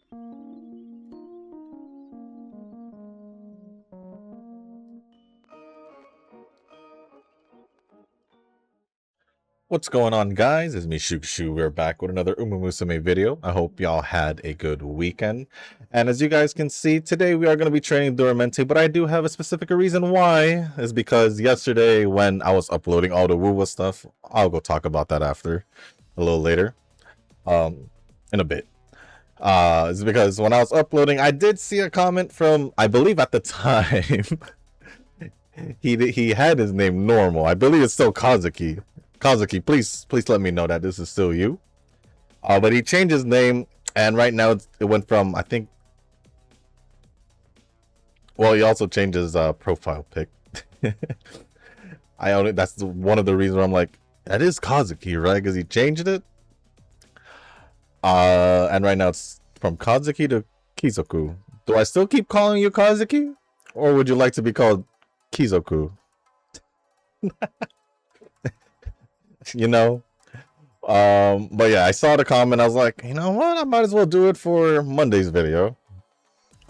What's going on, guys? It's me, Shu. We're back with another umamusume video. I hope y'all had a good weekend. And as you guys can see, today we are going to be training Duramente, but I do have a specific reason why. Is because yesterday when I was uploading all the woo stuff, I'll go talk about that after, a little later, in a bit. It's because when I was uploading, I did see a comment from, I believe at the time, he had his name normal. I believe it's still Kazuki. Kazuki, please let me know that this is still you. But he changed his name, and right now it went from, I think, well, he also changed his profile pic. That's one of the reasons where I'm like, that is Kazuki, right? Because he changed it. And right now it's from Kazuki to Kizoku. Do I still keep calling you Kazuki, or would you like to be called Kizoku? You know, but yeah, I saw the comment. I was like, you know what, I might as well do it for Monday's video.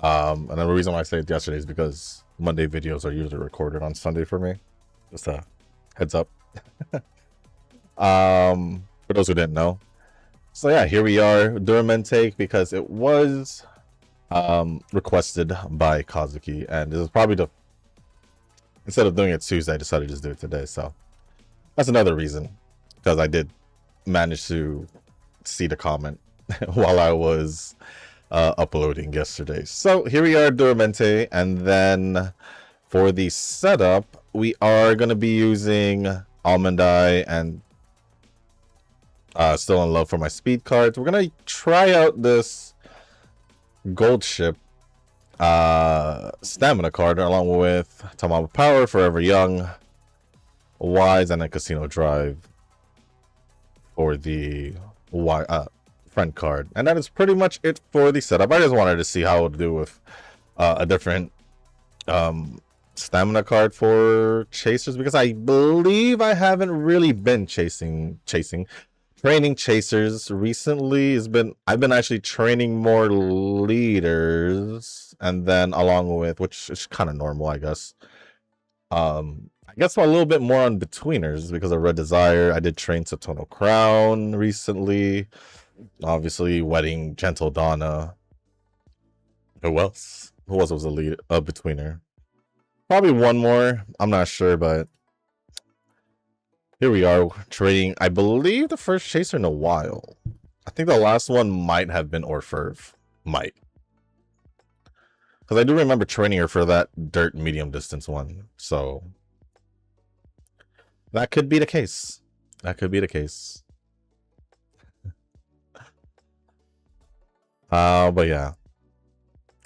And the reason why I say it yesterday is because Monday videos are usually recorded on Sunday for me. Just a heads up. For those who didn't know. So yeah, here we are, Duramente, because it was requested by Kazuki, and this is probably instead of doing it Tuesday, I decided to just do it today. So that's another reason. Because I did manage to see the comment while I was uploading yesterday. So here we are, Duramente, and then for the setup, we are going to be using Almond Eye and Still in Love for my speed cards. We're going to try out this Gold Ship stamina card along with Tamama Power, Forever Young, Wise, and a Casino Drive for the friend card. And that is pretty much it for the setup. I just wanted to see how it would do with a different stamina card for chasers, because I believe I haven't really been training chasers recently. I've been actually training more leaders, and then along with, which is kind of normal, I guess. I guess a little bit more on betweeners because of Red Desire. I did train Satono Crown recently. Obviously, Wedding, Gentle Donna. Who else? Who else was a lead, a betweener? Probably one more. I'm not sure, but here we are trading. I believe the first chaser in a while. I think the last one might have been Orferv. Might. Because I do remember training her for that dirt medium distance one. So that could be the case. That could be the case. But yeah.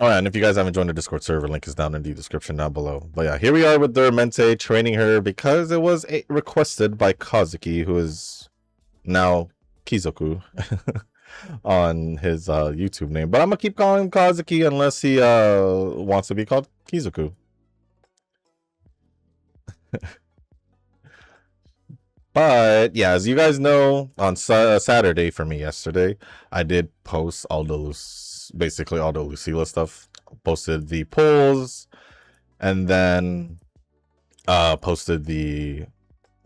Oh, yeah, and if you guys haven't joined the Discord server, link is down in the description down below. But yeah, here we are with Duramente, training her because it was requested by Kazuki, who is now Kizoku on his YouTube name. But I'm gonna keep calling him Kazuki unless he wants to be called Kizoku. But yeah, as you guys know, on Saturday for me yesterday, I did post basically all the Lucilla stuff. Posted the polls, and then posted the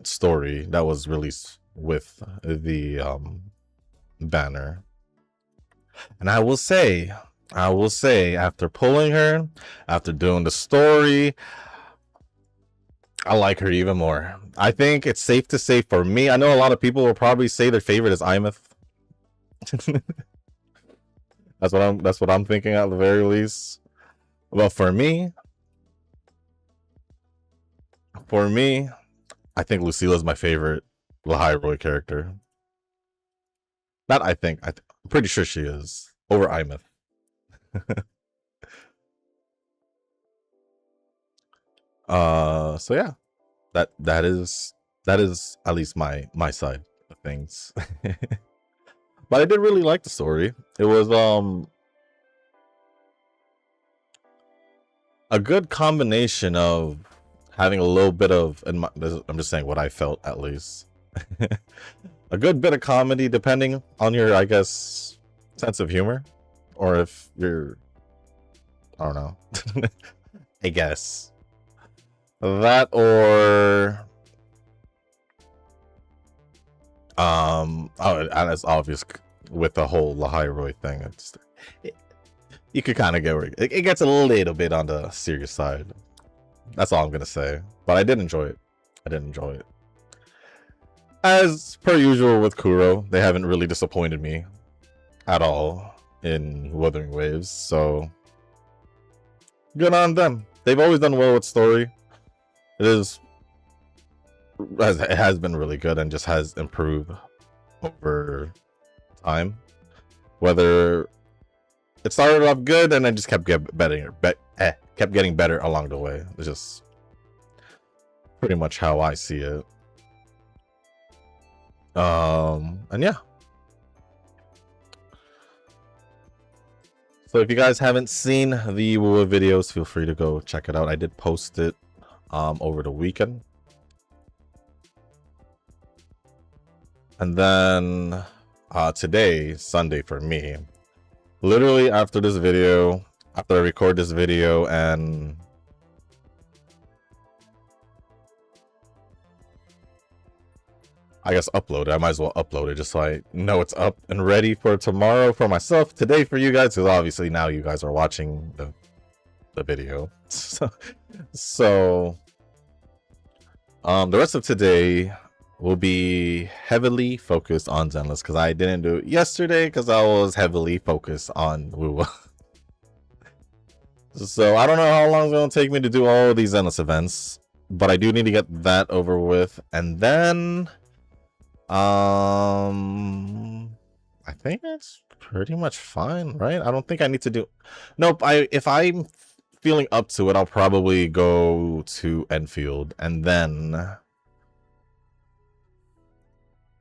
story that was released with the banner. And I will say, after pulling her, after doing the story, I like her even more. I think it's safe to say for me, I know a lot of people will probably say their favorite is Imeth. That's what I'm thinking at the very least. Well, for me, I think Lucilla is my favorite Lahairoi character. Not I think, I'm pretty sure she is over Imeth. So yeah, that is at least my side of things. But I did really like the story. It was a good combination of having a little bit of, I'm just saying what I felt at least, a good bit of comedy depending on your, I guess, sense of humor. or if you're, I don't know. I guess that, or oh, and it's obvious with the whole Lahairoi thing. You could kind of get where it gets a little bit on the serious side. That's all I'm gonna say. But I did enjoy it. I did enjoy it. As per usual with Kuro, they haven't really disappointed me at all in Wuthering Waves, so good on them. They've always done well with story. It has been really good and just has improved over time. Whether it started off good and then just kept getting better along the way. It's just pretty much how I see it. And yeah. So if you guys haven't seen the Woo videos, feel free to go check it out. I did post it over the weekend. And then today, Sunday for me, literally after this video, after I record this video and I guess upload it, I might as well upload it just so I know it's up and ready for tomorrow for myself, today for you guys, because obviously now you guys are watching the video. So the rest of today will be heavily focused on Zenless, because I didn't do it yesterday because I was heavily focused on Woo. So I don't know how long it's going to take me to do all of these Zenless events, but I do need to get that over with, and then I think it's pretty much fine, right? I don't think I need to do. Nope. If I'm feeling up to it, I'll probably go to Enfield, and then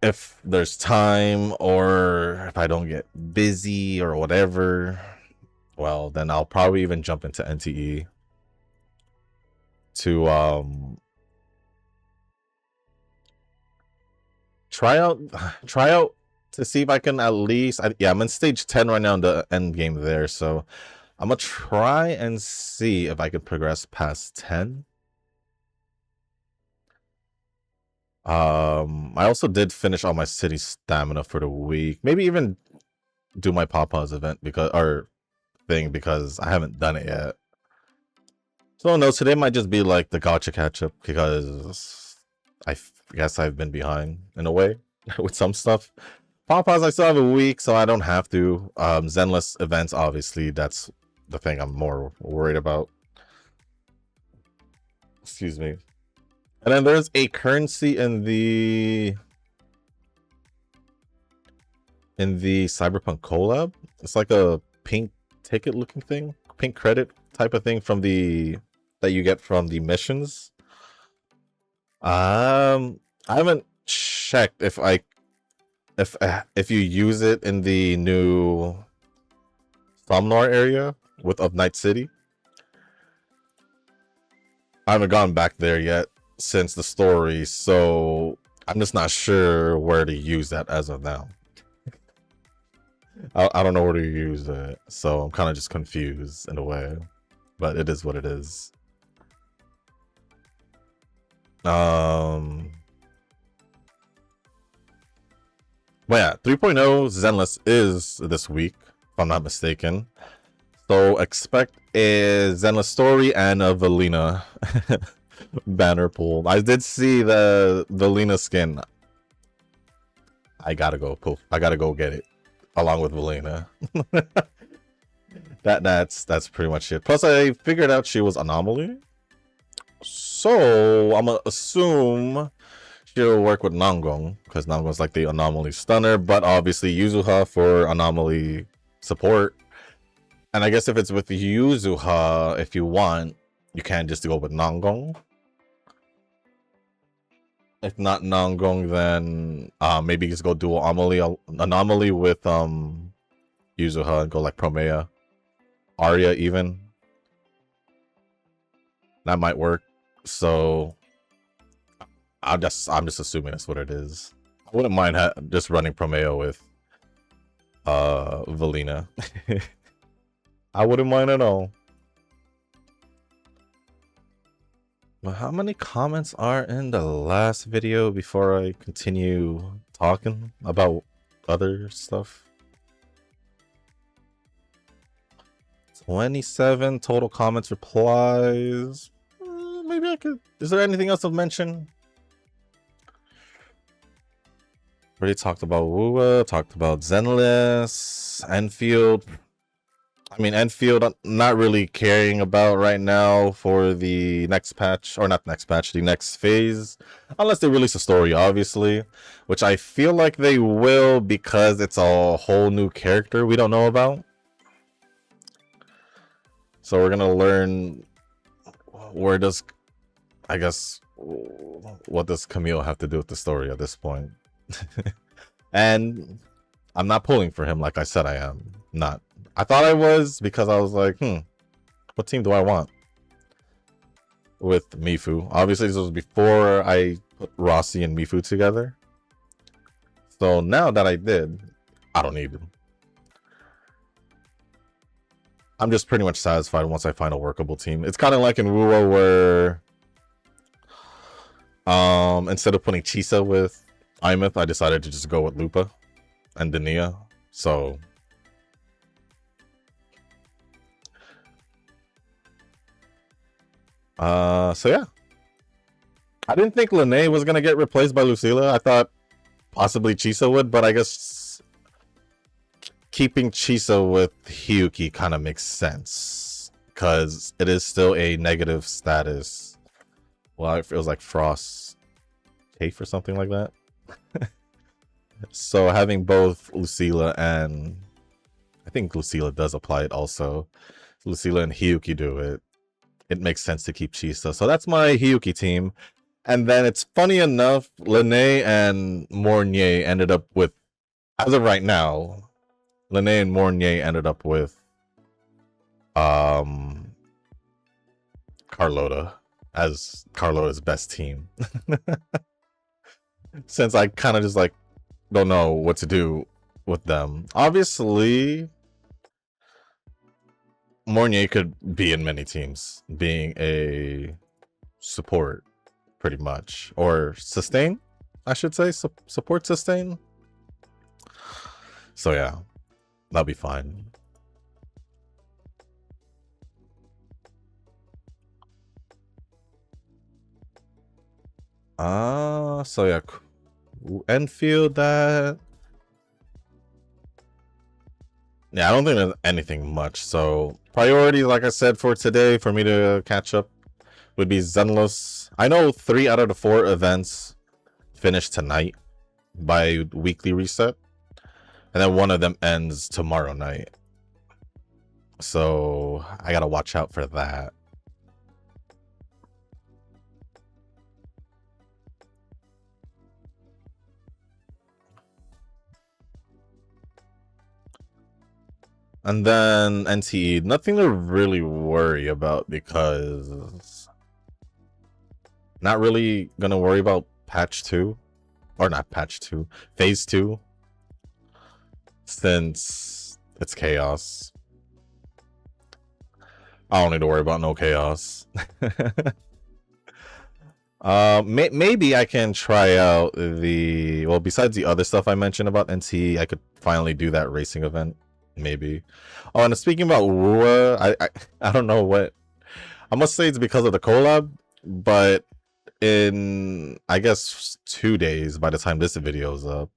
if there's time or if I don't get busy or whatever, well, then I'll probably even jump into NTE to try out to see if I can at least, yeah, I'm in stage 10 right now in the end game there, so I'm gonna try and see if I can progress past 10. I also did finish all my city stamina for the week. Maybe even do my Papa's event because I haven't done it yet. So no, today might just be like the gacha catch up because I guess I've been behind in a way with some stuff. Papa's I still have a week, so I don't have to. Zenless events, obviously, that's the thing I'm more worried about. Excuse me. And then there's a currency in the Cyberpunk collab. It's like a pink ticket looking thing, pink credit type of thing from that you get from the missions. I haven't checked if you use it in the new Somnor area of Night City. I haven't gone back there yet since the story, so I'm just not sure where to use that as of now. I don't know where to use it, so I'm kind of just confused in a way, but it is what it is. But yeah, 3.0 Zenless is this week, if I'm not mistaken. So expect a Zenless story and a Valina banner pool. I did see the Valina skin. I gotta go get it along with Valina. That's pretty much it. Plus, I figured out she was Anomaly, so I'm gonna assume she'll work with Nangong because Nangong's like the Anomaly stunner, but obviously Yuzuha for Anomaly support. And I guess if it's with Yuzuha, if you want, you can just go with Nangong. If not Nangong, then maybe just go dual anomaly with Yuzuha and go like Promea, Arya even. That might work. So I'm just assuming that's what it is. I wouldn't mind just running Promeo with Valina. I wouldn't mind at all. But how many comments are in the last video before I continue talking about other stuff? 27 total comments, replies. Maybe I could. Is there anything else to mention? Already talked about Wua, talked about Zenless, Enfield. I mean, Enfield, I'm not really caring about right now for the next patch, or not next patch, the next phase. Unless they release a story, obviously. Which I feel like they will because it's a whole new character we don't know about. So we're gonna learn where does, I guess, what does Camille have to do with the story at this point? And I'm not pulling for him like I said I am. Not. I thought I was because I was like, what team do I want? With Mifu. Obviously, this was before I put Rossi and Mifu together. So now that I did, I don't need him. I'm just pretty much satisfied once I find a workable team. It's kind of like in Ruo where instead of putting Chisa with Imeth, I decided to just go with Lupa and Dania. So yeah. I didn't think Lene was gonna get replaced by Lucila. I thought possibly Chisa would, but I guess keeping Chisa with Hyuki kind of makes sense because it is still a negative status. Well, it feels like Frost Tafe or something like that. So having both Lucila and I think Lucila does apply it also. Lucila and Hyuki do it. It makes sense to keep Chisa. So that's my Hyuki team. And then it's funny enough, Lene and Mornier ended up with, as of right now, Lene and Mornier ended up with Carlota as Carlota's best team. Since I kind of just like don't know what to do with them. Obviously, Mornier could be in many teams, being a support, pretty much. Or sustain, I should say. Support sustain. So yeah, that'll be fine. So yeah, Enfield that. Yeah, I don't think there's anything much. So priorities, like I said, for today, for me to catch up, would be Zenless. I know 3 out of the 4 events finish tonight by weekly reset. And then one of them ends tomorrow night. So I gotta watch out for that. And then NTE, nothing to really worry about because not really gonna worry about patch 2. Or not patch 2, phase 2. Since it's chaos. I don't need to worry about no chaos. Maybe I can try out the, well, besides the other stuff I mentioned about NTE, I could finally do that racing event. Maybe. Oh, and speaking about Rua, I don't know what. I must say it's because of the collab, but in I guess 2 days by the time this video is up,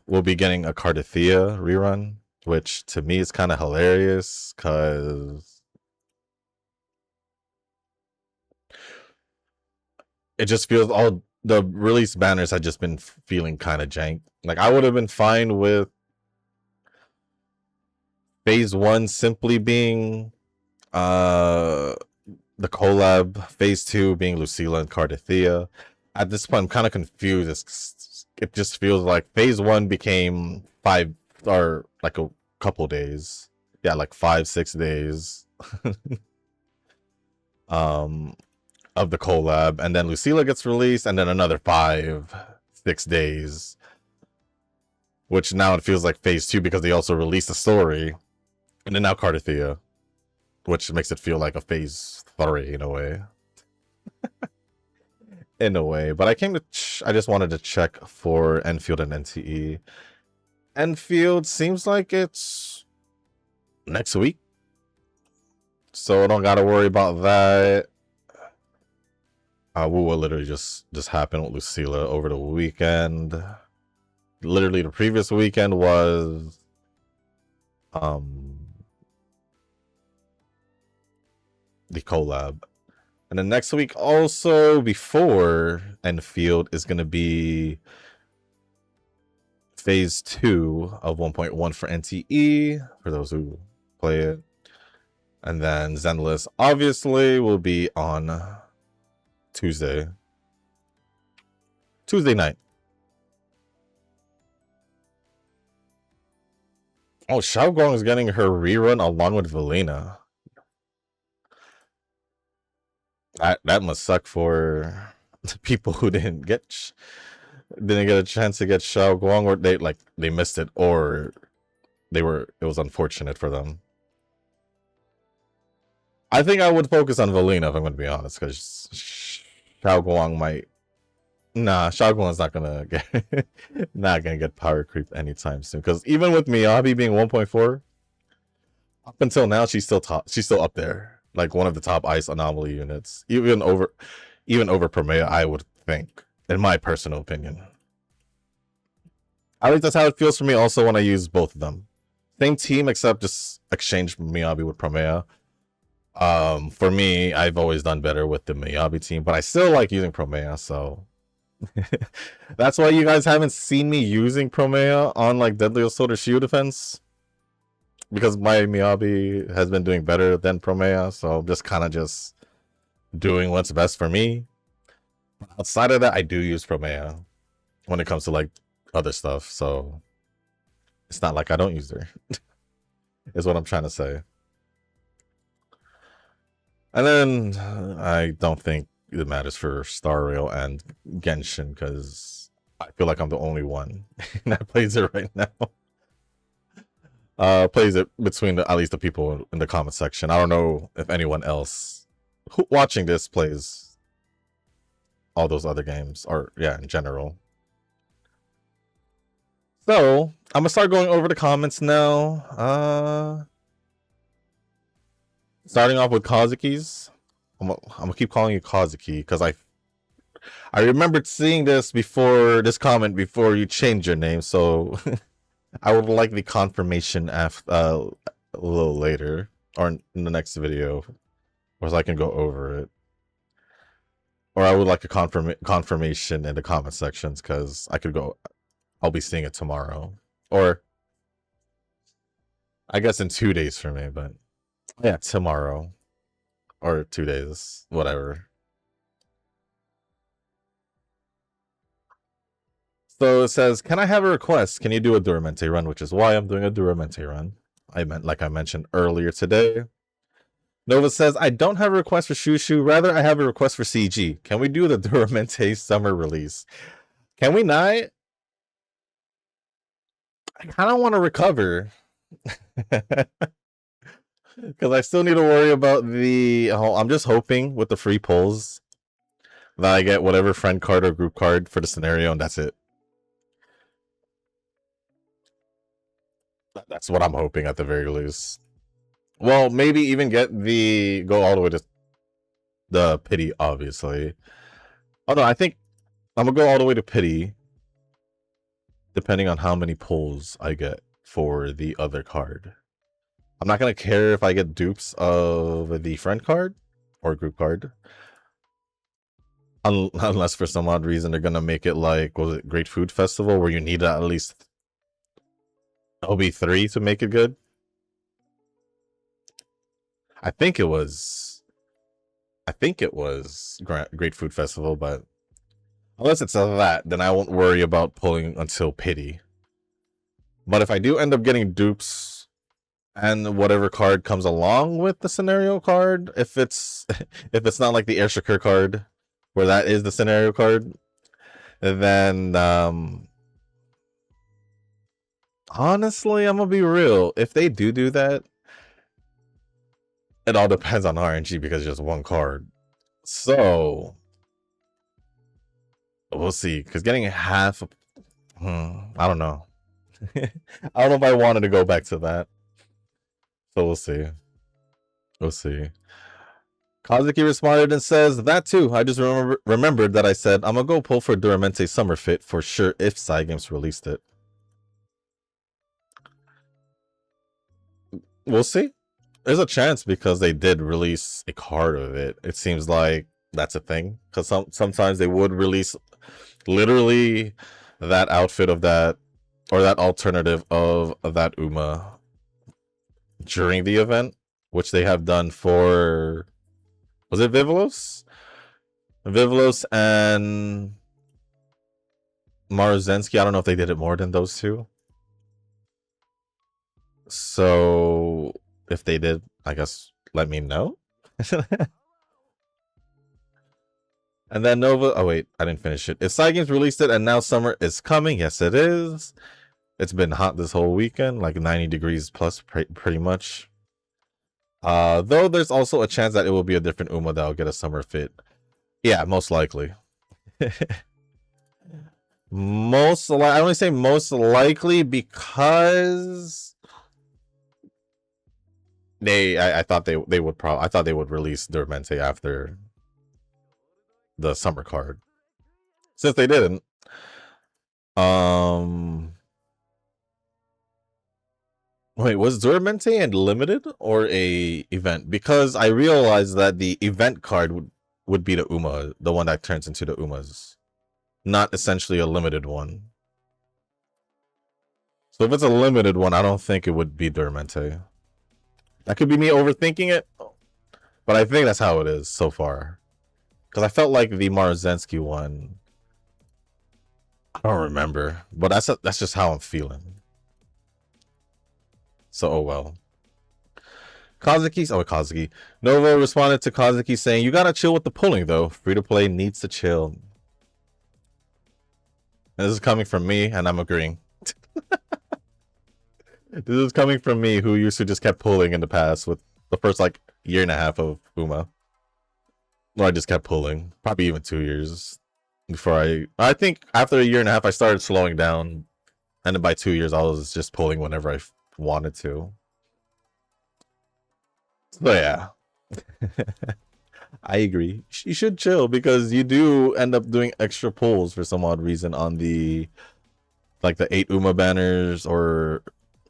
we'll be getting a Cardithea rerun, which to me is kind of hilarious because it just feels all the release banners had just been feeling kind of jank. Like I would have been fine with phase 1 simply being the collab, phase 2 being Lucila and Cardithea. At this point, I'm kind of confused. It just feels like phase 1 became 5 or like a couple days. Yeah, like 5-6 days. Of the collab, and then Lucila gets released, and then another 5-6 days which now it feels like phase 2 because they also released a story, and then now Cardathea, which makes it feel like a phase 3 in a way. But I just wanted to check for Enfield and NTE. Enfield seems like it's next week, so I don't gotta worry about that. Woo will literally just happened with Lucilla over the weekend. Literally the previous weekend was the collab, and then next week also before Enfield is gonna be phase 2 of 1.1 for NTE for those who play it, and then Zenless obviously will be on Tuesday night. Oh, Xiaoguang is getting her rerun along with Valina. That must suck for the people who didn't get a chance to get Xiaoguang, or they missed it, or it was unfortunate for them. I think I would focus on Valina if I'm going to be honest, because Xiaoguang might. Nah, Xiaoguang's not gonna get power creep anytime soon. Because even with Miyabi being 1.4, up until now she's still up there, like one of the top ice anomaly units, even over Promea, I would think, in my personal opinion. At least that's how it feels for me. Also, when I use both of them, same team except just exchange Miyabi with Promea. For me, I've always done better with the Miyabi team, but I still like using Promea, so that's why you guys haven't seen me using Promea on like Deadly Assault or Shield Defense, because my Miyabi has been doing better than Promea, so I'm just kind of just doing what's best for me. Outside of that, I do use Promea when it comes to like other stuff, so it's not like I don't use her. Is what I'm trying to say. And then I don't think it matters for Star Rail and Genshin, because I feel like I'm the only one that plays it right now. Plays it between at least the people in the comment section. I don't know if anyone else watching this plays all those other games, or yeah, in general. So I'm gonna start going over the comments now. Starting off with Kazuki's. I'm gonna keep calling you Kazuki because I remembered seeing this comment before you changed your name, so I would like the confirmation after a little later, or in the next video, or so I can go over it. Or I would like a confirmation in the comment sections, because I'll be seeing it tomorrow, or I guess in 2 days for me, but yeah, tomorrow or 2 days, whatever. So it says, can I have a request? Can you do a Duramente run? Which is why I'm doing a Duramente run. Like I mentioned earlier today. Nova says, I don't have a request for Shushu. Rather, I have a request for CG. Can we do the Duramente summer release? Can we not? I kind of want to recover. Because I still need to worry about I'm just hoping with the free pulls that I get whatever friend card or group card for the scenario, and that's it. That's what I'm hoping at the very least. Well, maybe even go all the way to the pity, obviously. Oh no, I think I'm gonna go all the way to pity, depending on how many pulls I get for the other card. I'm not gonna care if I get dupes of the friend card or group card, unless for some odd reason they're gonna make it like, was it Great Food Festival, where you need at least OB3 to make it good. I think it was Great Food Festival, but unless it's that, then I won't worry about pulling until pity. But if I do end up getting dupes and whatever card comes along with the scenario card, if it's not like the Air Shakur card, where that is the scenario card, then Honestly, I'm gonna be real. If they do that, it all depends on RNG because it's just one card. So we'll see. Because getting half, I don't know. I don't know if I wanted to go back to that. So we'll see. We'll see. Kazuki responded and says, that too. I just remembered that I said, I'm gonna go pull for Duramente Summer Fit for sure if Cygames released it. We'll see. There's a chance because they did release a card of it. It seems like that's a thing. Because sometimes they would release literally that outfit of that, or that alternative of that Uma during the event, which they have done for, was it Vivlos? Vivlos and Maruzensky. I don't know if they did it more than those two. So if they did, I guess let me know. And then Nova, oh wait, I didn't finish it. If Cygames released it and now summer is coming, yes it is. It's been hot this whole weekend, like 90 degrees plus pretty much. Though there's also a chance that it will be a different Uma that will get a summer fit. Yeah, most likely. I only say most likely because I thought they would I thought they would release Duramente after the summer card. Since they didn't. Wait, was Duramente and limited or a event? Because I realized that the event card would be the Uma, the one that turns into the Umas. Not essentially a limited one. So if it's a limited one, I don't think it would be Duramente. That could be me overthinking it, but I think that's how it is so far. Because I felt like the Maruzensky one, I don't remember, but that's just how I'm feeling. So oh well. Kazuki. Nova responded to Kazuki saying, you gotta chill with the pulling though. Free to play needs to chill. And this is coming from me, and I'm agreeing. This is coming from me, who used to just kept pulling in the past with the first like year and a half of Uma. Well, I just kept pulling, probably even 2 years before I think after a year and a half I started slowing down, and then by 2 years I was just pulling whenever I wanted to. So yeah. I agree. You should chill because you do end up doing extra pulls for some odd reason on the like the 8 Uma banners or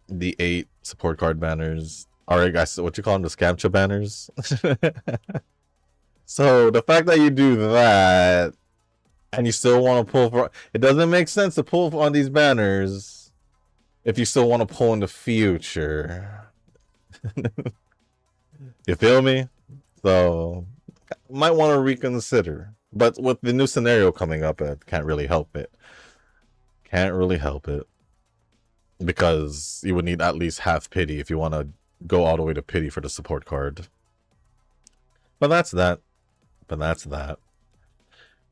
the 8 support card banners. Alright guys, what you call them, the Scamcha banners? So the fact that you do that and you still want to pull for it, doesn't make sense to pull on these banners if you still want to pull in the future. You feel me? So might want to reconsider. But with the new scenario coming up, it can't really help it. Can't really help it. Because you would need at least half pity if you want to go all the way to pity for the support card. But that's that.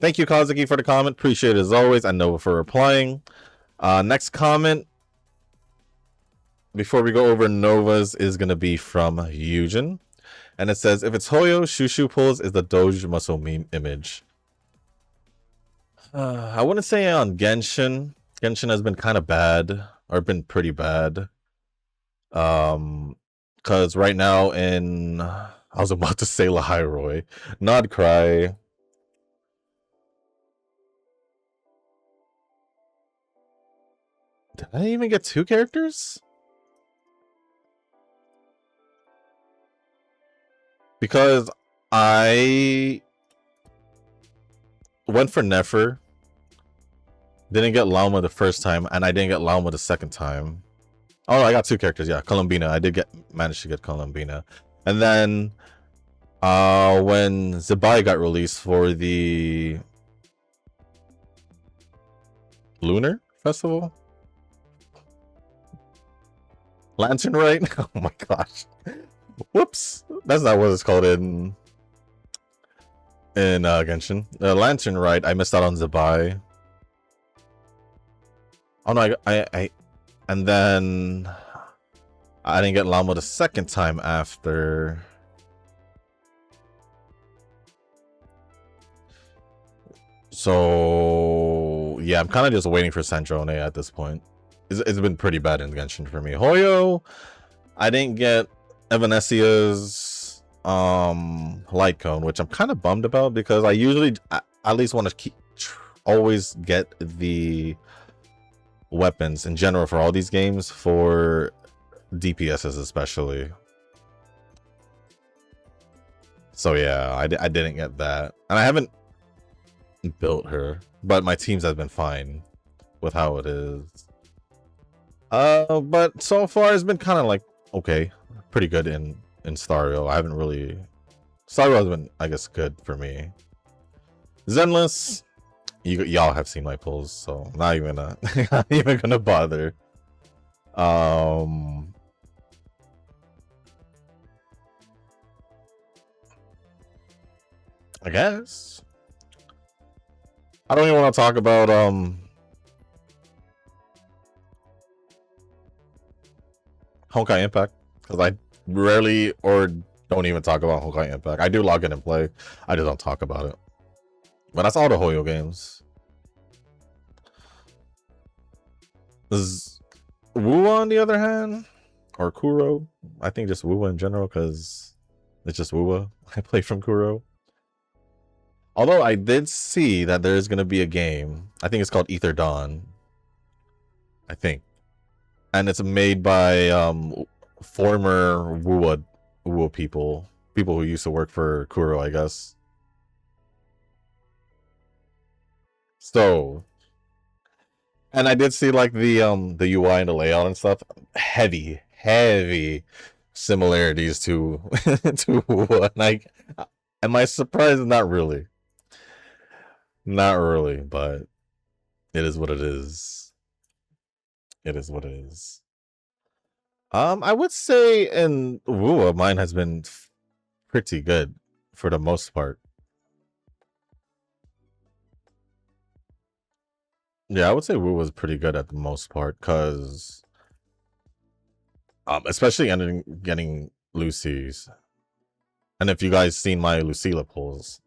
Thank you, Kazuki, for the comment. Appreciate it as always. And Nova for replying. Next comment, before we go over Nova's, is going to be from Yujin. And it says, if it's Hoyo, Shushu pulls is the Doge muscle meme image. I wouldn't say on Genshin. Genshin has been kind of bad, or been pretty bad. Because right now in, I was about to say Lahairoi, Nod Cry. Did I even get 2 characters? Because I went for Nefer, didn't get Lauma the first time, and I didn't get Lauma the second time. Oh, I got 2 characters, yeah, Columbina. I did manage to get Columbina. And then when Zebai got released for the Lunar Festival? Lantern Rite? Oh my gosh. Whoops, that's not what it's called in Genshin. Lantern Rite, I missed out on Zebai. Oh no, And then I didn't get Llama the second time after. So yeah, I'm kind of just waiting for Sandrone at this point. It's been pretty bad in Genshin for me. Hoyo, I didn't get Evanesia's light cone, which I'm kind of bummed about because I usually at least want to always get the weapons in general for all these games, for DPSs especially. So yeah, I didn't get that, and I haven't built her, but my teams have been fine with how it is. But so far it's been kind of like okay, pretty good in Stario. I haven't really. Stario has been, I guess, good for me. Zenless, y'all have seen my pulls, so I'm not even gonna not even gonna bother. I guess I don't even want to talk about Honkai Impact because I rarely or don't even talk about Honkai Impact. I do log in and play. I just don't talk about it. But that's all the Hoyo games. Is Wuwa on the other hand, or Kuro? I think just Wuwa in general because it's just Wuwa. I play from Kuro. Although I did see that there is going to be a game. I think it's called Ether Dawn. I think. And it's made by former Wuwa people who used to work for Kuro, I guess. So, and I did see like the UI and the layout and stuff. Heavy similarities to to Wuwa. Like, am I surprised? Not really. Not really, but it is what it is. It is what it is. I would say in Wuwa, mine has been pretty good for the most part. Yeah, I would say Wuwa was pretty good at the most part, because especially getting Lucy's. And if you guys seen my Lucilla pulls.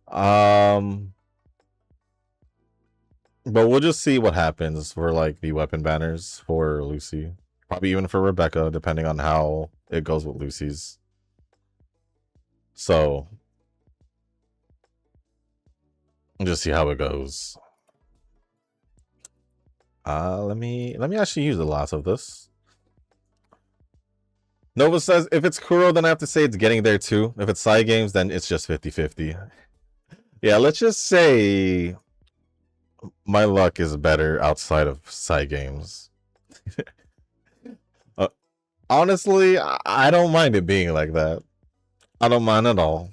But we'll just see what happens for like the weapon banners for Lucy. Probably even for Rebecca, depending on how it goes with Lucy's. So we'll just see how it goes. Let me actually use the last of this. Nova says if it's Kuro, then I have to say it's getting there too. If it's side games, then it's just 50-50. Yeah, let's just say my luck is better outside of side games. Honestly, I don't mind it being like that. I don't mind at all.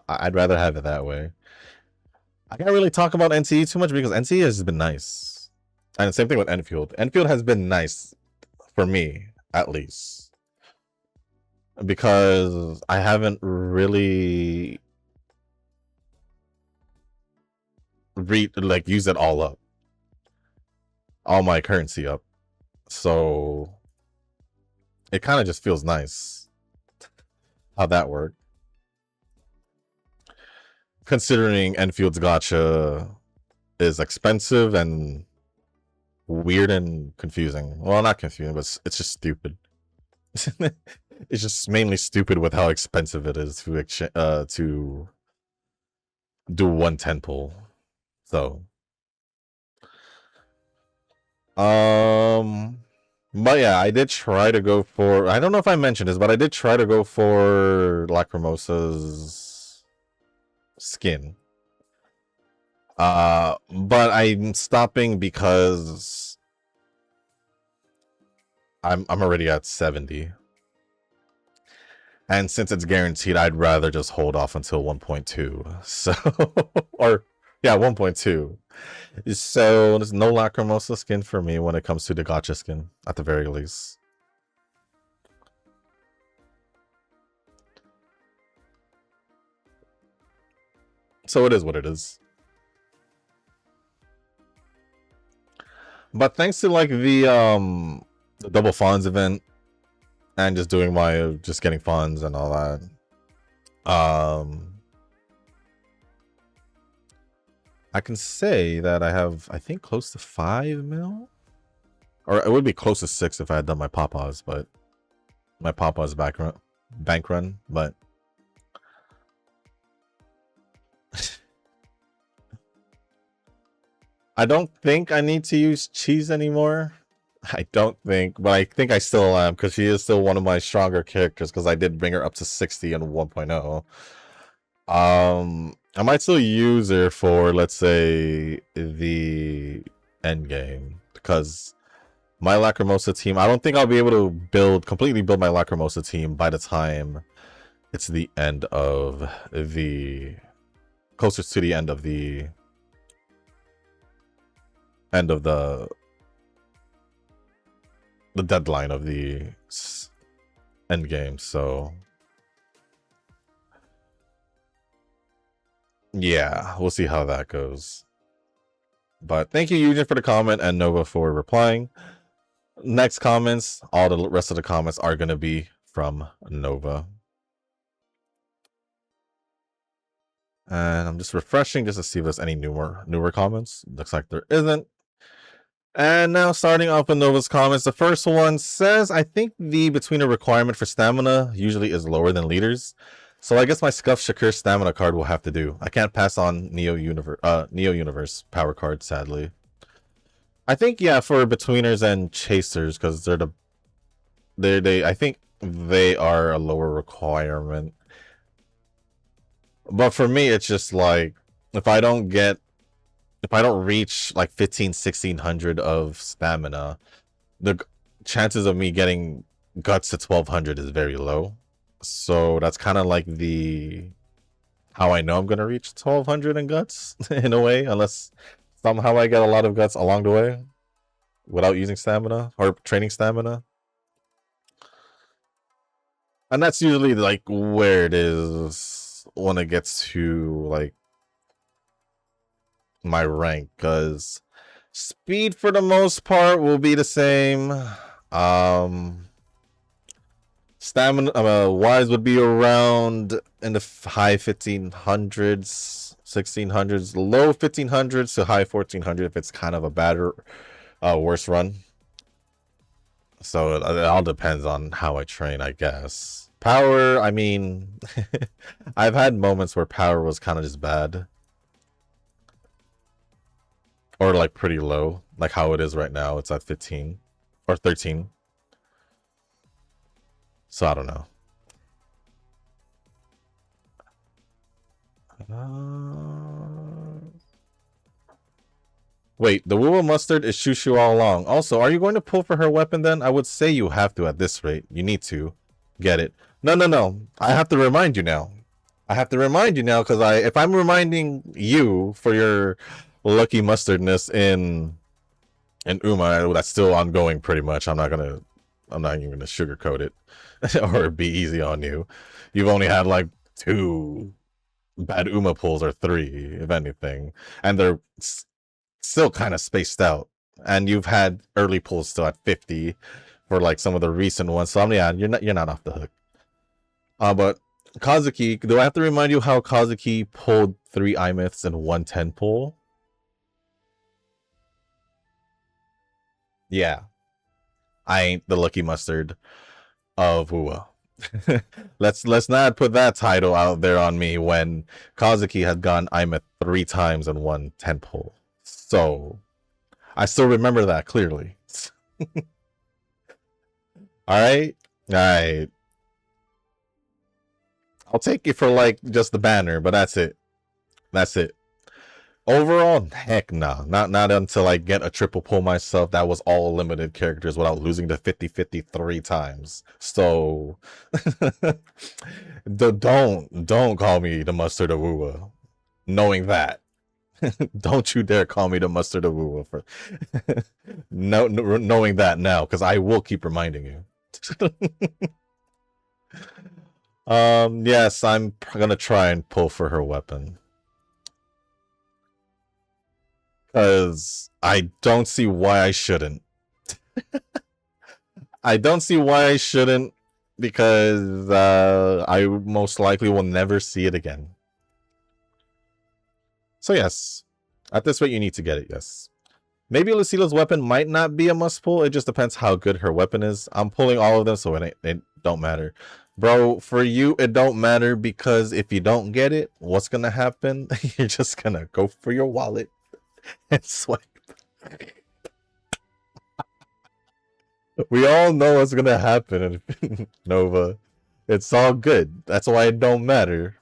I'd rather have it that way. I can't really talk about NTE too much because NTE has been nice. And same thing with Enfield. Enfield has been nice for me, at least. Because I haven't really used it all up. All my currency up. So it kind of just feels nice how that worked. Considering Enfield's gacha is expensive and weird and confusing. Well, not confusing, but it's just stupid. It's just mainly stupid with how expensive it is to do one 10 pull. So, but yeah, I did try to go for. I don't know if I mentioned this, but I did try to go for Lacrimosa's skin. But I'm stopping because I'm already at 70. And since it's guaranteed, I'd rather just hold off until 1.2. So, or yeah, 1.2. So there's no Lacrimosa skin for me when it comes to the gacha skin, at the very least. So it is what it is. But thanks to like the double funds event and just doing my just getting funds and all that, I can say that I have, I think, close to 5 mil, or it would be close to 6 if I had done my Papa's, but my Papa's bank run, but I don't think I need to use cheese anymore. I don't think, but I think I still am, because she is still one of my stronger characters, because I did bring her up to 60 in 1.0. I might still use her for, let's say, the end game, because my Lacrimosa team, I don't think I'll be able to completely build my Lacrimosa team by the time it's the end of the, closer to the end of the deadline of the end game. So yeah, we'll see how that goes. But thank you, Eugene, for the comment, and Nova for replying. Next comments, all the rest of the comments are going to be from Nova. And I'm just refreshing just to see if there's any newer comments. Looks like there isn't. And now starting off with Nova's comments, the first one says, I think the betweener requirement for stamina usually is lower than leaders. So I guess my Scuff Shakur stamina card will have to do. I can't pass on Neo Universe power card, sadly. I think, yeah, for betweeners and chasers, because I think they are a lower requirement. But for me, it's just like, if I don't reach like 1600 of stamina, the chances of me getting guts to 1200 is very low. So that's kind of like how I know I'm gonna reach 1200 in guts in a way, unless somehow I get a lot of guts along the way without using stamina or training stamina. And that's usually like where it is when it gets to like my rank, because speed for the most part will be the same. Stamina wise would be around in the high 1500s, 1600s, low 1500s to high 1400 if it's kind of a worse run. So it all depends on how I train, I guess. Power, I mean, I've had moments where power was kind of just bad. Or like pretty low, like how it is right now. It's at 15 or 13. So I don't know. Wait, the Woo Mustard is Shushu all along. Also, are you going to pull for her weapon then? I would say you have to at this rate. You need to get it. No. I have to remind you now. Because if I'm reminding you for your lucky mustardness in Uma, that's still ongoing pretty much. I'm not even gonna sugarcoat it or be easy on you. You've only had like 2 bad Uma pulls, or 3, if anything, and they're still kind of spaced out. And you've had early pulls still at 50 for like some of the recent ones. So yeah, you're not off the hook. But Kazuki, do I have to remind you how Kazuki pulled 3 Imyths in 110 pull? Yeah. I ain't the lucky mustard of Uwa. let's not put that title out there on me when Kazuki had gone Imyth 3 times in 110 pull. So I still remember that clearly. Alright? Alright. I'll take it for like just the banner, but that's it. Overall, heck no. Not until I get a triple pull myself. That was all limited characters without losing to 50-50 3 times. So don't call me the mustard of Uwa. Knowing that. Don't you dare call me the mustard of Uwa for knowing that now, because I will keep reminding you. Yes, I'm gonna try and pull for her weapon. Because I don't see why I shouldn't. I don't see why I shouldn't, because I most likely will never see it again. So yes, at this rate you need to get it, yes. Maybe Lucila's weapon might not be a must pull, it just depends how good her weapon is. I'm pulling all of them, so it don't matter. Bro, for you, it don't matter, because if you don't get it, what's gonna happen? You're just gonna go for your wallet and swipe. We all know what's gonna happen, Nova. It's all good. That's why it don't matter.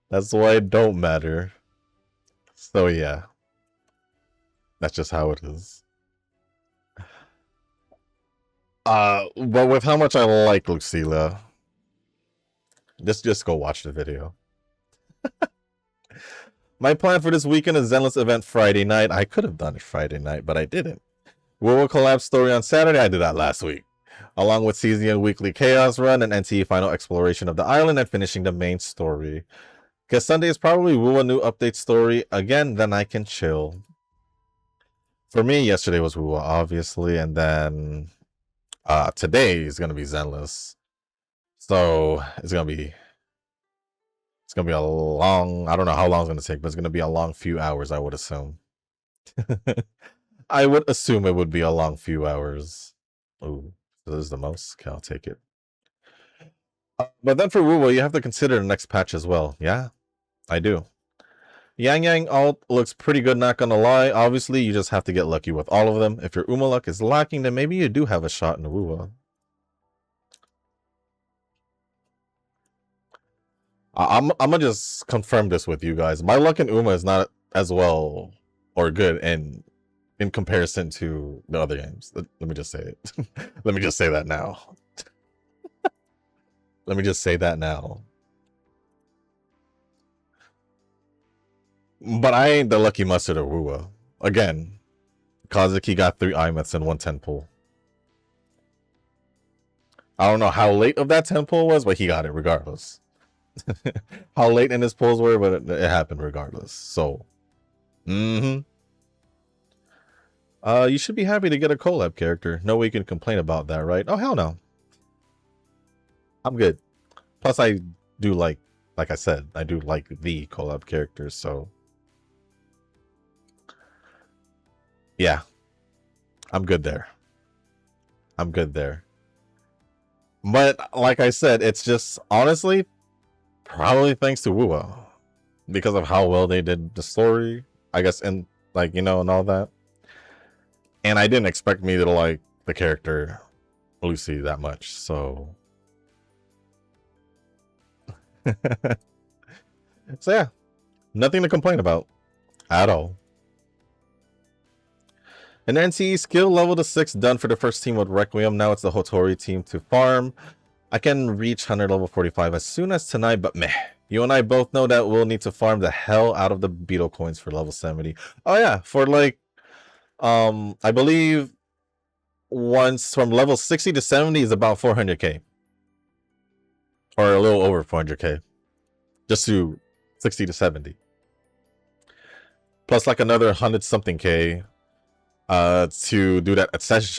That's why it don't matter. So yeah. That's just how it is. But with how much I like Lucila, just go watch the video. My plan for this weekend is Zenless event Friday night. I could have done it Friday night, but I didn't. Will collab story on Saturday. I did that last week. Along with season weekly chaos run and NTE final exploration of the island and finishing the main story. Because Sunday is probably Woo a new update story again, then I can chill. For me, yesterday was Woo, obviously, and then today is gonna be Zenless. So it's gonna be a long, I don't know how long it's gonna take, but it's gonna be a long few hours, I would assume. I would assume it would be a long few hours. Ooh, so this is the most? Okay, I'll take it. But then for Woo, you have to consider the next patch as well. Yeah, I do. Yang Yang alt looks pretty good, not gonna lie. Obviously, you just have to get lucky with all of them. If your Uma luck is lacking, then maybe you do have a shot in Woo. I'm gonna just confirm this with you guys. My luck in Uma is not as well or good in comparison to the other games. Let me just say it. Let me just say that now. Let me just say that now. But I ain't the lucky mustard of Wua. Again, Kazuki got 3 IMETs and 1 10 pull. I don't know how late of that 10 pull was, but he got it regardless. How late in his pulls were, but it happened regardless. So, you should be happy to get a collab character. No way you can complain about that, right? Oh, hell no. I'm good. Plus, I do like I said, I do like the collab characters, so. Yeah. I'm good there. I'm good there. But, like I said, it's just, honestly, probably thanks to Wua. Because of how well they did the story, I guess, and, like, you know, and all that. And I didn't expect me to like the character Lucy that much, so. So yeah, nothing to complain about at all. An NCE skill level to 6 done for the first team with Requiem. Now it's the Hotori team to farm. I can reach 100 level 45 as soon as tonight, but meh. You and I both know that we'll need to farm the hell out of the beetle coins for level 70. Oh yeah, for like, I believe once from level 60 to 70 is about 400k. Or a little over 400k. Just to 60 to 70. Plus like another 100 something k to do that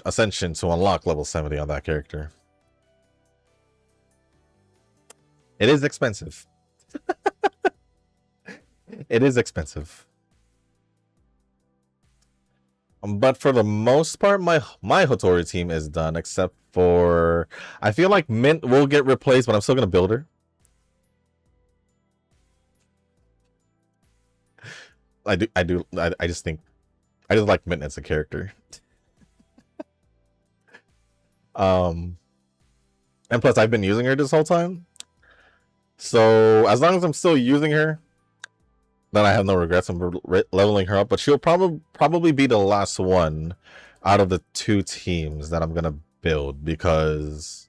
ascension to unlock level 70 on that character. It is expensive. It is expensive. But for the most part, my Hotori team is done, except for I feel like Mint will get replaced, but I'm still gonna build her. I just think I just like Mint as a character. And plus I've been using her this whole time. So as long as I'm still using her, then I have no regrets. I'm leveling her up, but she'll probably be the last one out of the 2 teams that I'm gonna build, because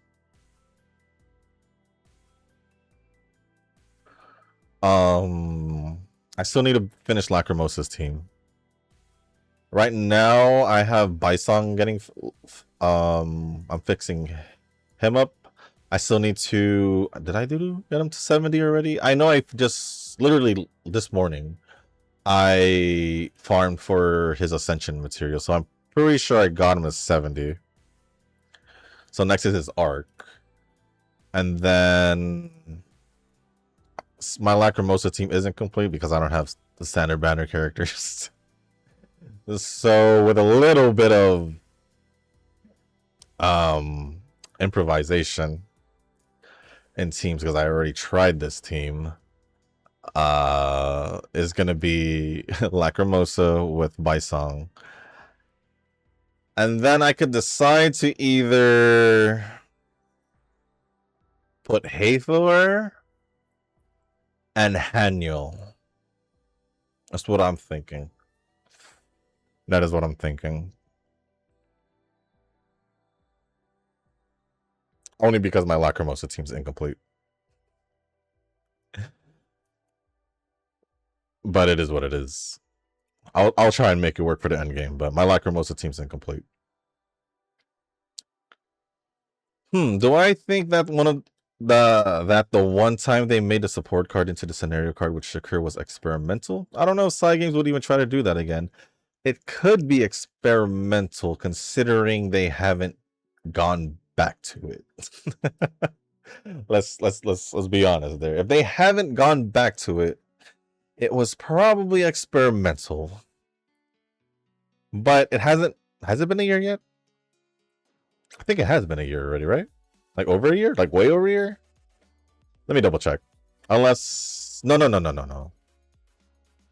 I still need to finish Lacrimosa's team. Right now I have Baisong getting I'm fixing him up. I still need to, did I get him to 70 already? I know I just literally this morning I farmed for his ascension material, so I'm pretty sure I got him as 70. So next is his arc. And then my Lacrimosa team isn't complete because I don't have the standard banner characters. So with a little bit of improvisation in teams, because I already tried this team, is gonna be Lacrimosa with Baisong. And then I could decide to either put Hathor and Haniel. That's what I'm thinking. That is what I'm thinking. Only because my Lacrimosa team's incomplete. But it is what it is. I'll try and make it work for the end game, but my Lacrimosa team's incomplete. Do I think that the one time they made the support card into the scenario card with Shakur was experimental? I don't know if side games would even try to do that again. It could be experimental considering they haven't gone back to it. let's be honest there. If they haven't gone back to it, it was probably experimental. But it hasn't. Has it been a year yet? I think it has been a year already, right? Like over a year? Like way over a year? Let me double check. Unless no.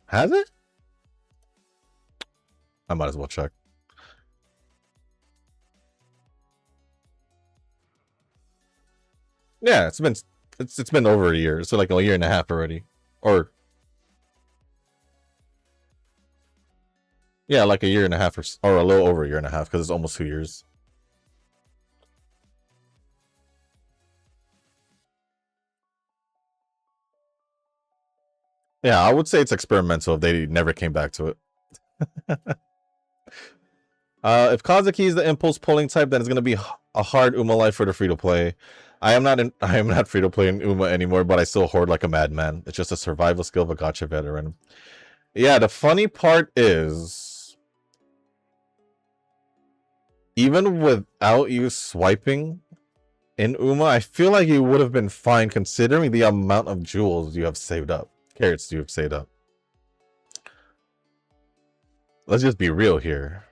Has it? I might as well check. Yeah, it's been over a year. So like a year and a half already. Or yeah, like a year and a half or a little over a year and a half because it's almost 2 years. Yeah, I would say it's experimental if they never came back to it. If Kazuki is the impulse pulling type, then it's gonna be a hard Uma life for the free to play. I am not free to play in Uma anymore, but I still hoard like a madman. It's just a survival skill of a gacha veteran. Yeah, the funny part is, even without you swiping in Uma, I feel like you would have been fine considering the amount of jewels you have saved up. Carrots you have saved up. Let's just be real here.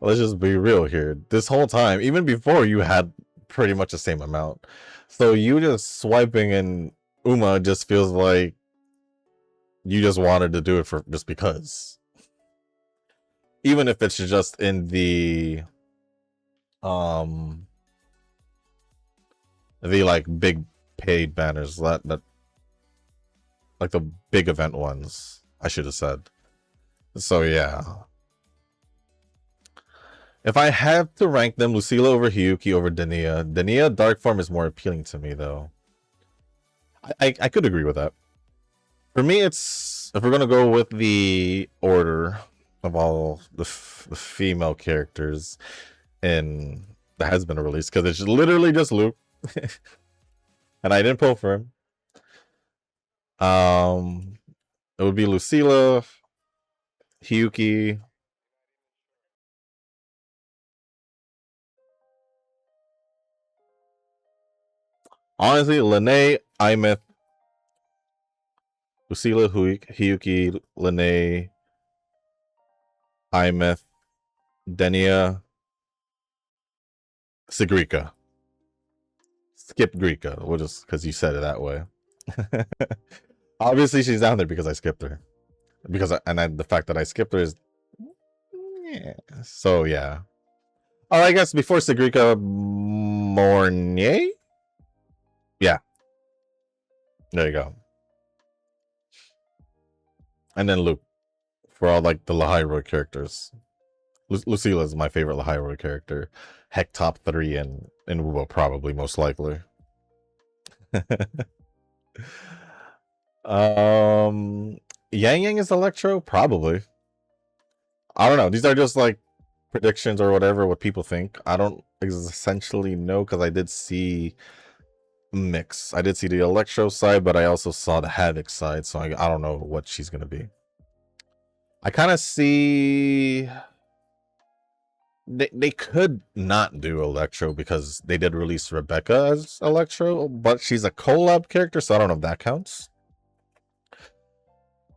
Let's just be real here. This whole time, even before, you had pretty much the same amount. So you just swiping in Uma just feels like you just wanted to do it for just because. Even if it's just in the like big paid banners that like the big event ones, I should have said. So yeah. If I have to rank them, Lucila over Hiyuki over Dania. Dania dark form is more appealing to me though. I could agree with that. For me, it's if we're gonna go with the order of all the female characters in that has been released, because it's literally just Luke. And I didn't pull for him. It would be Lucila, Hiyuki, honestly, Lene, Imeth, Lucila, Hiyuki, Lene, Imeth, Denia, Sigrika. Skip Grika, we'll just because you said it that way. Obviously, she's down there because I skipped her. The fact that I skipped her is, yeah. So yeah. Oh, I guess before Sigrika, Mornier. Yeah. There you go. And then Luke for all like the Lahairo characters. Lucila is my favorite Lahairo character. Heck, top 3 in Wubo, probably, most likely. Yang Yang is Electro? Probably. I don't know. These are just like predictions or whatever, what people think. I don't essentially know because I did see mix. I did see the Electro side, but I also saw the Havoc side, so I don't know what she's gonna be. I kind of see they could not do Electro because they did release Rebecca as Electro, but she's a collab character, so I don't know if that counts.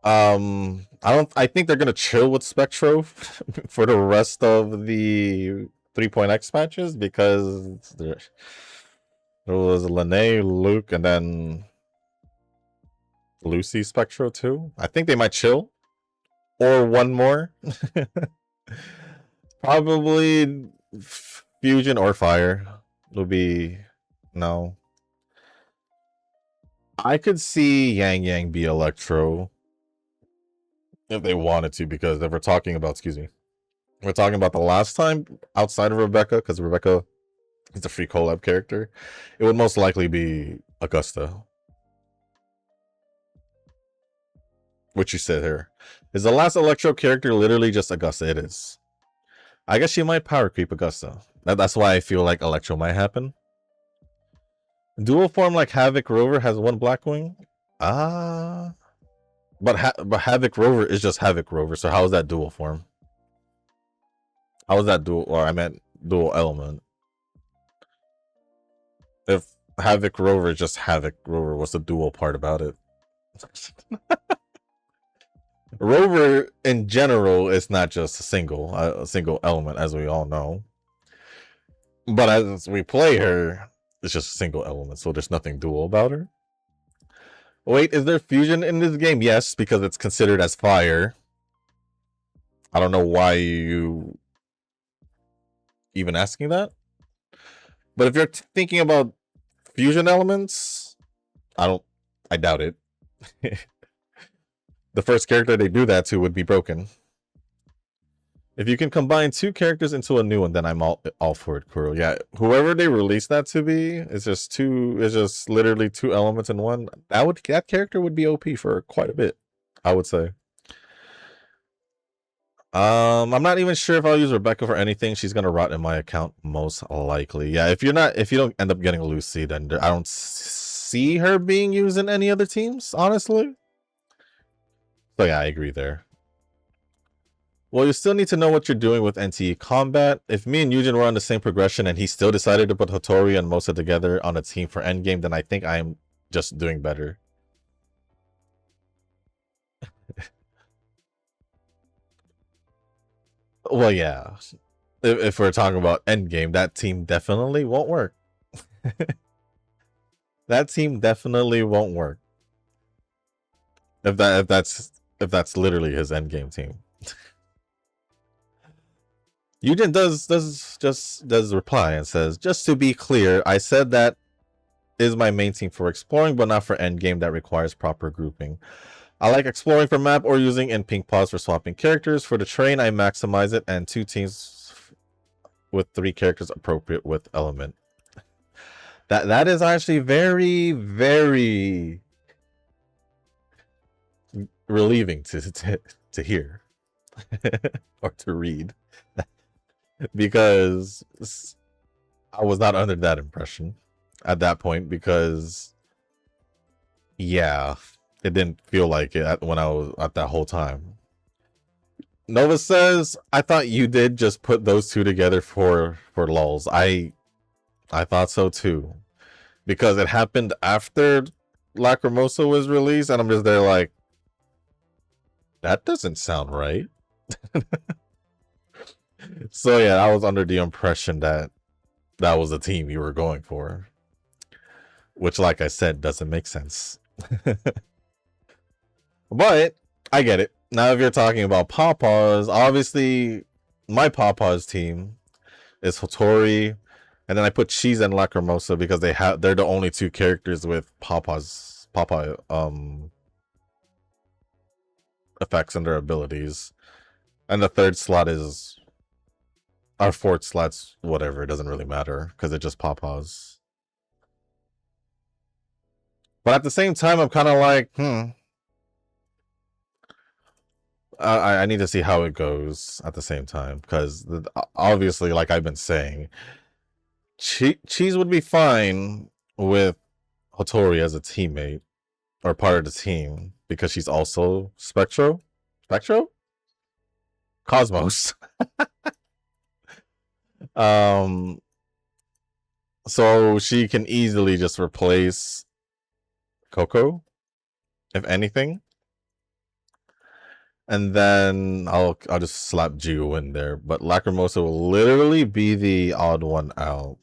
I think they're gonna chill with Spectro for the rest of the 3.x patches because there was Lene, Luke, and then Lucy Spectro too. I think they might chill. Or one more. Probably Fusion or Fire will be no. I could see Yang Yang be Electro if they wanted to, because if we're talking about, we're talking about the last time outside of Rebecca, because Rebecca is a free collab character, it would most likely be Augusta. What you said here. Is the last Electro character literally just Augusta? It is. I guess she might power creep Augusta. That's why I feel like Electro might happen. Dual form like Havoc Rover has one Blackwing? But Havoc Rover is just Havoc Rover, so how is that dual form? How is that dual, or I meant dual element? If Havoc Rover is just Havoc Rover, what's the dual part about it? Rover in general is not just a single element, as we all know. But as we play her, it's just a single element, so there's nothing dual about her. Wait, is there fusion in this game? Yes, because it's considered as fire. I don't know why you even asking that. But if you're thinking about fusion elements, I doubt it. The first character they do that to would be Broken. If you can combine two characters into a new one, then I'm all for it, Kuro. Yeah, whoever they release that to be is just literally two elements in one. That character would be OP for quite a bit, I would say. I'm not even sure if I'll use Rebecca for anything. She's gonna rot in my account most likely. Yeah, if you don't end up getting Lucy, then I don't see her being used in any other teams, honestly. So yeah, I agree there. Well, you still need to know what you're doing with NTE combat. If me and Eugen were on the same progression and he still decided to put Hattori and Mosa together on a team for endgame, then I think I'm just doing better. Well, yeah. If we're talking about endgame, that team definitely won't work. That team definitely won't work. If that's literally his endgame team. Eugen does reply and says, just to be clear, I said that is my main team for exploring, but not for endgame that requires proper grouping. I like exploring for map or using in pink pause for swapping characters. For the train, I maximize it, and 2 teams with 3 characters appropriate with element. That is actually very, very relieving to hear or to read, because I was not under that impression at that point, because yeah, it didn't feel like it when I was at that whole time. Nova says, I thought you did just put those two together for lulz. I thought so too, because it happened after Lacrimosa was released, and I'm just there like, that doesn't sound right. So yeah, I was under the impression that that was the team you were going for, which, like I said, doesn't make sense. But I get it. Now, if you're talking about Pawpaws, obviously my Pawpaws team is Hattori, and then I put Cheese and Lacrimosa because they're the only 2 characters with Pawpaw effects and their abilities. And the 3rd slot is our 4th slot's whatever, it doesn't really matter because it just Pawpaws. But at the same time, I'm kind of like, I need to see how it goes at the same time, because obviously, like I've been saying, Cheese would be fine with Hotori as a teammate or part of the team because she's also Spectro? Cosmos. um so she can easily just replace Coco, if anything. And then I'll just slap Geo in there. But Lacrimosa will literally be the odd one out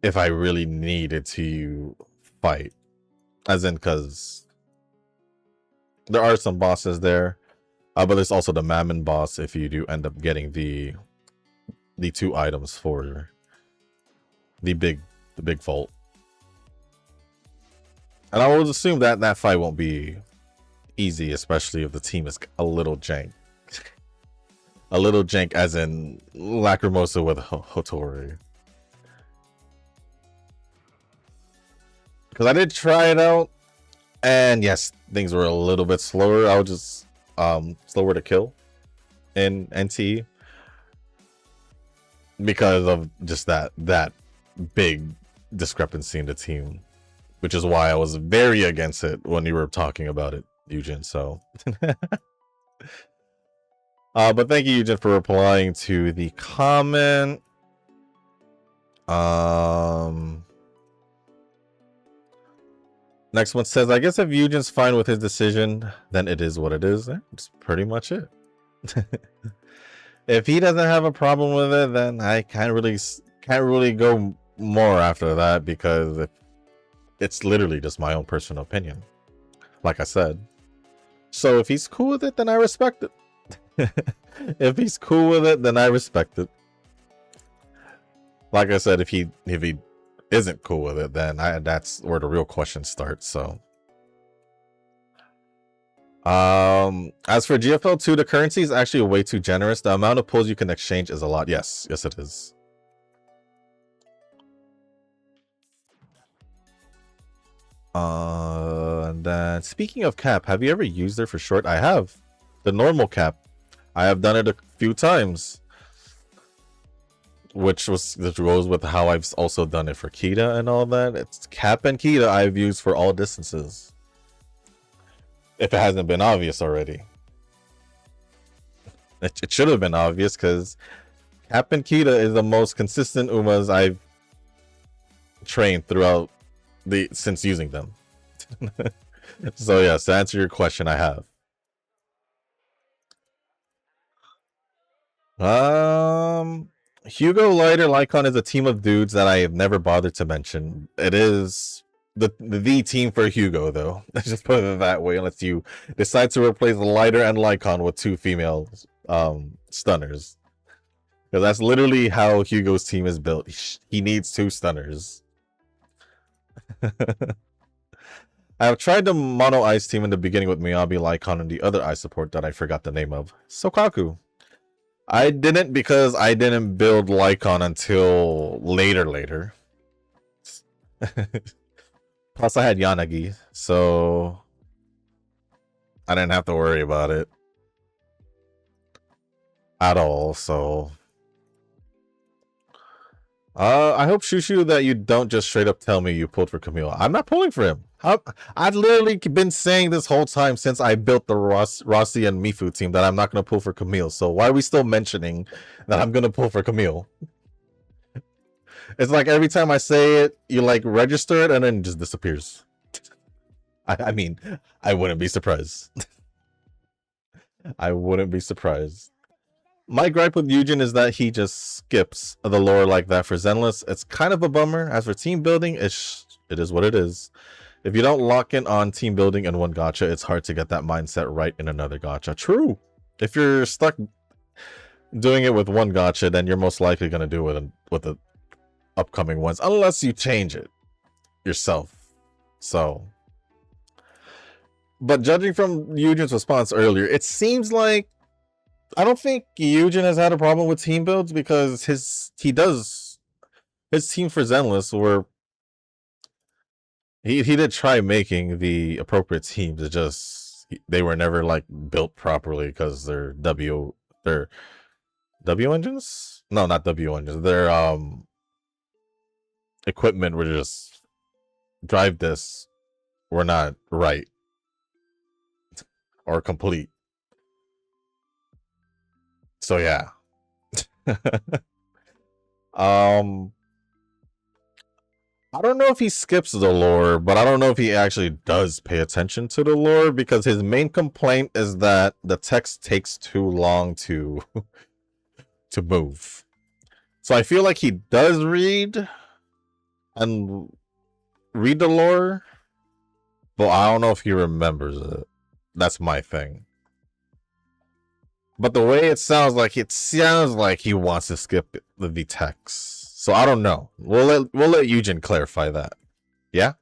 if I really needed to fight. As in, because there are some bosses there. But there's also the Mammon boss if you do end up getting the 2 items for the big vault. And I would assume that that fight won't be easy, especially if the team is a little jank. A little jank as in Lacrimosa with Hotori. Because I did try it out, and yes, things were a little bit slower. I was just slower to kill in NT because of just that big discrepancy in the team, which is why I was very against it when you were talking about it, Eugen. So but thank you, Eugen, for replying to the comment. Next one says, I guess if Eugen's fine with his decision, then it is what it is. That's pretty much it. If he doesn't have a problem with it, then I can't really go more after that, because it's literally just my own personal opinion, like I said. So if he's cool with it, then I respect it. If he's cool with it, then I respect it. Like I said, if he isn't cool with it, then that's where the real questions start. So as for GFL2, the currency is actually way too generous. The amount of pulls you can exchange is a lot. Yes it is. And then speaking of cap, have you ever used it for short? I have. The normal cap, I have done it a few times, which goes with how I've also done it for Kita and all that. It's cap and Kita I've used for all distances, if it hasn't been obvious already. It should have been obvious, because cap and Kita is the most consistent Umas I've trained throughout since using them. So yes, to answer your question, I have. Hugo, Lighter, Lycon is a team of dudes that I have never bothered to mention. It is the team for Hugo, though. Let's just put it that way, unless you decide to replace Lighter and Lycon with 2 female stunners. Because that's literally how Hugo's team is built. He needs 2 stunners. I've tried the mono ice team in the beginning with Miyabi, Lycon, and the other ice support that I forgot the name of. Sokaku. I didn't, because I didn't build Lycon until later. Plus I had Yanagi, so I didn't have to worry about it at all. So I hope, Shushu, that you don't just straight up tell me you pulled for Camille. I'm not pulling for him. I've literally been saying this whole time since I built the Rossi and Mifu team that I'm not going to pull for Camille. So why are we still mentioning that I'm going to pull for Camille? It's like every time I say it, you like register it and then it just disappears. I mean, I wouldn't be surprised. I wouldn't be surprised. My gripe with Eugen is that he just skips the lore like that for Zenless. It's kind of a bummer. As for team building, it is what it is. If you don't lock in on team building in one gacha, it's hard to get that mindset right in another gacha. True. If you're stuck doing it with one gacha, then you're most likely going to do it with the upcoming ones, unless you change it yourself. So, but judging from Eugen's response earlier, it seems like I don't think Eugen has had a problem with team builds, because his team for Zenless were he did try making the appropriate teams. It just they were never like built properly because they're W engines? No, not W engines. Their equipment were just drive discs were not right or complete. So yeah. um I don't know if he skips the lore, but I don't know if he actually does pay attention to the lore, because his main complaint is that the text takes too long to to move. So I feel like he does and read the lore, but I don't know if he remembers it. That's my thing. But the way it sounds like he wants to skip the text. So I don't know. We'll let Eugen clarify that. Yeah?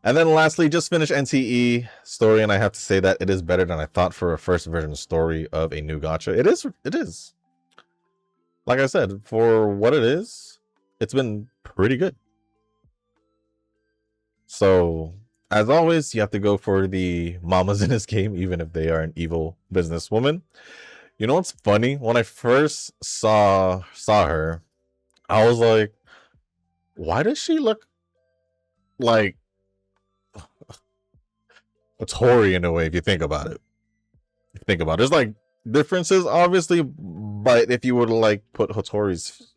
And then lastly, just finished NTE story, and I have to say that it is better than I thought for a first version story of a new gacha. It is. Like I said, for what it is, it's been pretty good. So, as always, you have to go for the mamas in this game, even if they are an evil businesswoman. You know what's funny? When I first saw her, I was like, why does she look like a Tori in a way, if you think about it? There's like differences, obviously, but if you were to like put Hotori's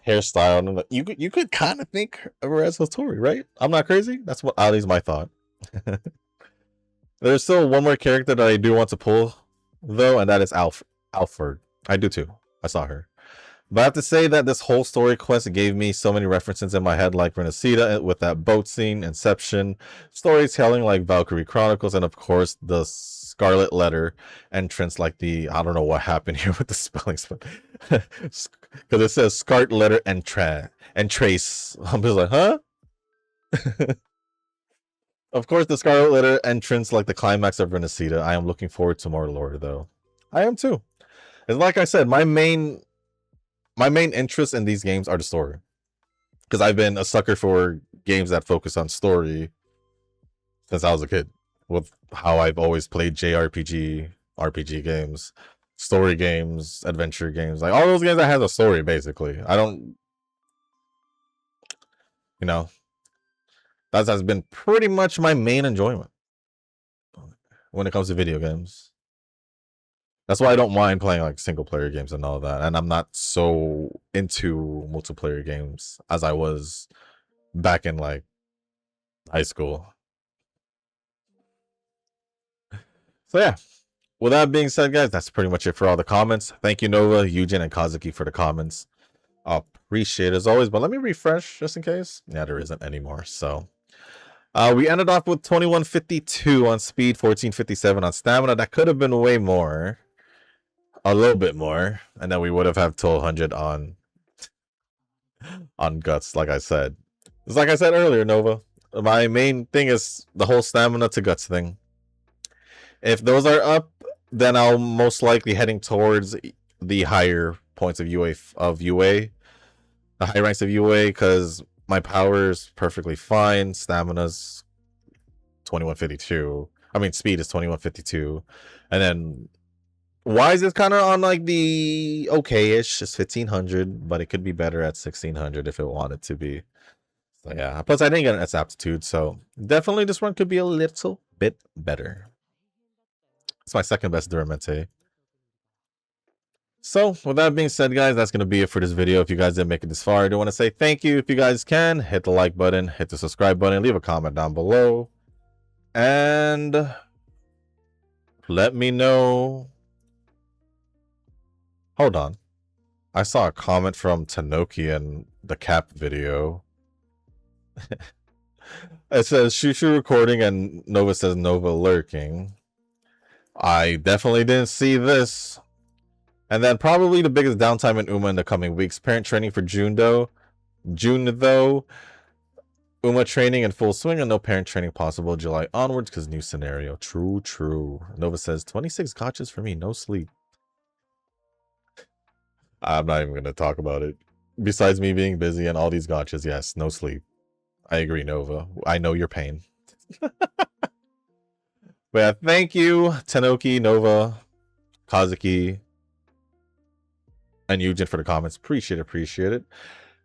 hairstyle, and you could kind of think of her as Hotori, right? I'm not crazy. That's what at least my thought. There's still one more character that I do want to pull, though, and that is Alfred. I do too. I saw her. But I have to say that this whole story quest gave me so many references in my head, like Renacida with that boat scene, Inception, storytelling like Valkyrie Chronicles, and of course the Scarlet Letter entrance, like the, I don't know what happened here with the spellings, but because it says Scarlet Letter and Trace. I'm just like, huh? Of course, the Scarlet Letter entrance, like the climax of Renacida. I am looking forward to more lore, though. I am too. And like I said, my main interest in these games are the story, because I've been a sucker for games that focus on story since I was a kid, with how I've always played JRPG, RPG games, story games, adventure games, like all those games that have a story. Basically, I don't, that has been pretty much my main enjoyment when it comes to video games. That's why I don't mind playing like single player games and all that. And I'm not so into multiplayer games as I was back in like high school. So yeah. With that being said, guys, that's pretty much it for all the comments. Thank you, Nova, Eugen, and Kazuki for the comments. I appreciate it as always, but let me refresh just in case. Yeah, there isn't anymore. So we ended off with 2152 on speed, 1457 on stamina. That could have been way more. A little bit more, and then we would have had 1200 on guts, like I said. It's like I said earlier, Nova. My main thing is the whole stamina to guts thing. If those are up, then I'll most likely heading towards the higher points of UA, the high ranks of UA, because my power is perfectly fine. Stamina's 2152. I mean, speed is 2152, and then Wise is kind of on like the okay-ish. It's 1500, but it could be better at 1600 if it wanted to be. So yeah. Plus, I didn't get an S aptitude, so definitely this one could be a little bit better. It's my second best Duramente. So with that being said, guys, that's going to be it for this video. If you guys didn't make it this far, I do want to say thank you. If you guys can, hit the like button, hit the subscribe button, leave a comment down below, and let me know. Hold on. I saw a comment from Tanoki in the cap video. It says Shushu recording and Nova says Nova lurking. I definitely didn't see this. And then probably the biggest downtime in Uma in the coming weeks. Parent training for June though. Uma training in full swing and no parent training possible July onwards because new scenario. True. Nova says 26 gotchas for me, no sleep. I'm not even going to talk about it. Besides me being busy and all these gotchas, yes, no sleep. I agree, Nova. I know your pain. But yeah, thank you, Tanoki, Nova, Kazuki, and Eugen for the comments. Appreciate it.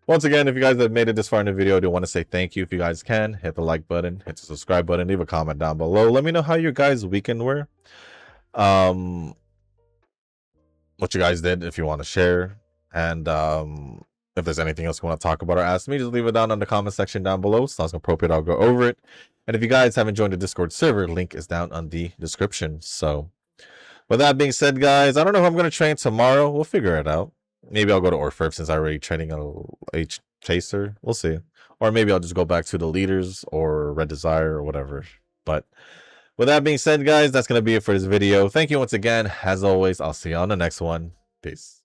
Once again, if you guys have made it this far in the video, I do want to say thank you. If you guys can, hit the like button, hit the subscribe button, leave a comment down below. Let me know how your guys' weekend were. What you guys did, if you want to share. And if there's anything else you want to talk about or ask me, just leave it down in the comment section down below. Sounds appropriate, I'll go over it. And if you guys haven't joined the Discord server, link is down on the description. So with that being said, guys, I don't know if I'm going to train tomorrow. We'll figure it out. Maybe I'll go to Orfurf since I'm already training a chaser. We'll see. Or maybe I'll just go back to the leaders or Red Desire or whatever. But with that being said, guys, that's going to be it for this video. Thank you once again. As always, I'll see you on the next one. Peace.